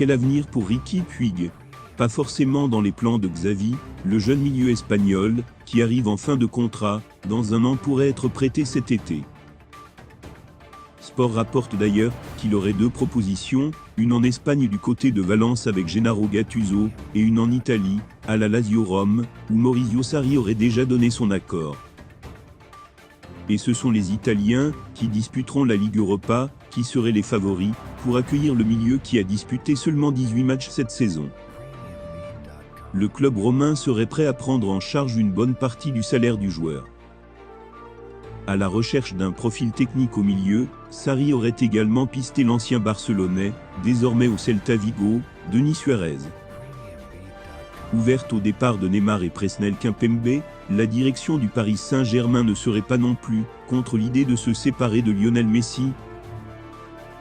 Quel avenir pour Riqui Puig? Pas forcément dans les plans de Xavi, le jeune milieu espagnol, qui arrive en fin de contrat, dans un an pourrait être prêté cet été. Sport rapporte d'ailleurs qu'il aurait 2 propositions, une en Espagne du côté de Valence avec Gennaro Gattuso, et une en Italie, à la Lazio Rome, où Maurizio Sarri aurait déjà donné son accord. Et ce sont les Italiens, qui disputeront la Ligue Europa, qui seraient les favoris, pour accueillir le milieu qui a disputé seulement 18 matchs cette saison. Le club romain serait prêt à prendre en charge une bonne partie du salaire du joueur. À la recherche d'un profil technique au milieu, Sarri aurait également pisté l'ancien Barcelonais, désormais au Celta Vigo, Denis Suarez. Ouverte au départ de Neymar et Presnel Kimpembe, la direction du Paris Saint-Germain ne serait pas non plus contre l'idée de se séparer de Lionel Messi.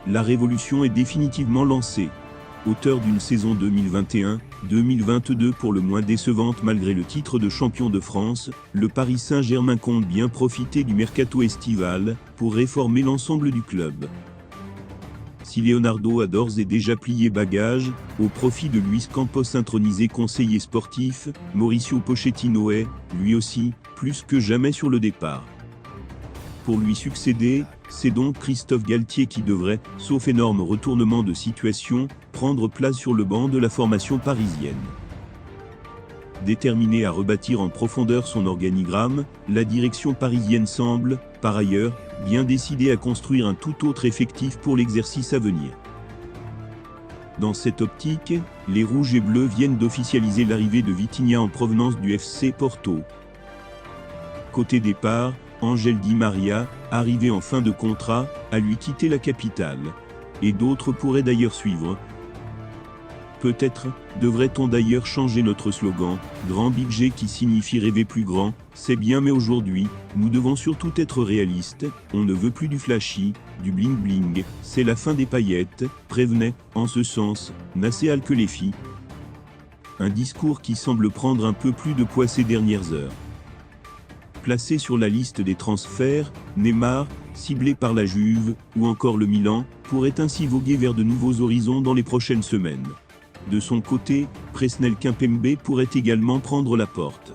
La révolution est définitivement lancée. Auteur d'une saison 2021-2022 pour le moins décevante malgré le titre de champion de France, le Paris Saint-Germain compte bien profiter du mercato estival pour réformer l'ensemble du club. Si Leonardo a d'ores et déjà plié bagage, au profit de Luis Campos intronisé conseiller sportif, Mauricio Pochettino est, lui aussi, plus que jamais sur le départ. Pour lui succéder, c'est donc Christophe Galtier qui devrait, sauf énorme retournement de situation, prendre place sur le banc de la formation parisienne. Déterminée à rebâtir en profondeur son organigramme, la direction parisienne semble, par ailleurs, bien décidée à construire un tout autre effectif pour l'exercice à venir. Dans cette optique, les Rouges et Bleus viennent d'officialiser l'arrivée de Vitinha en provenance du FC Porto. Côté départ, Ángel Di Maria, arrivé en fin de contrat, a lui quitté la capitale. Et d'autres pourraient d'ailleurs suivre. Peut-être devrait-on d'ailleurs changer notre slogan, Grand Budget qui signifie rêver plus grand, c'est bien mais aujourd'hui, nous devons surtout être réalistes, on ne veut plus du flashy, du bling bling, c'est la fin des paillettes, prévenait, en ce sens, Nasser Al-Khelaifi. Un discours qui semble prendre un peu plus de poids ces dernières heures. Placé sur la liste des transferts, Neymar, ciblé par la Juve, ou encore le Milan, pourrait ainsi voguer vers de nouveaux horizons dans les prochaines semaines. De son côté, Presnel Kimpembe pourrait également prendre la porte.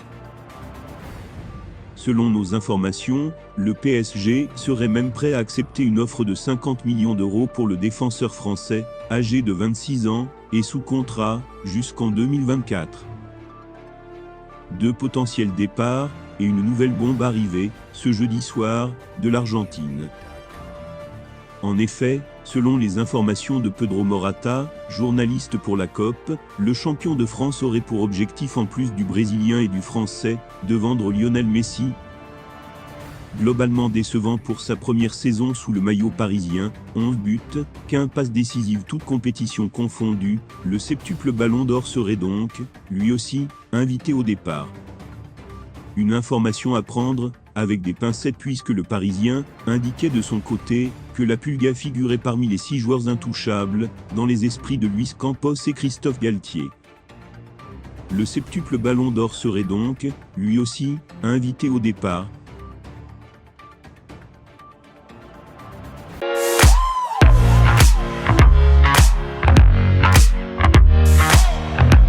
Selon nos informations, le PSG serait même prêt à accepter une offre de 50 millions d'euros pour le défenseur français, âgé de 26 ans, et sous contrat, jusqu'en 2024. 2 potentiels départs, et une nouvelle bombe arrivée, ce jeudi soir, de l'Argentine. En effet, selon les informations de Pedro Morata, journaliste pour la COP, le champion de France aurait pour objectif en plus du Brésilien et du Français, de vendre Lionel Messi. Globalement décevant pour sa première saison sous le maillot parisien, 11 buts, 15 passes décisives toutes compétitions confondues, le septuple ballon d'or serait donc, lui aussi, invité au départ. Une information à prendre, avec des pincettes puisque le Parisien indiquait de son côté que la Pulga figurait parmi les 6 joueurs intouchables, dans les esprits de Luis Campos et Christophe Galtier. Le septuple ballon d'or serait donc, lui aussi, invité au départ,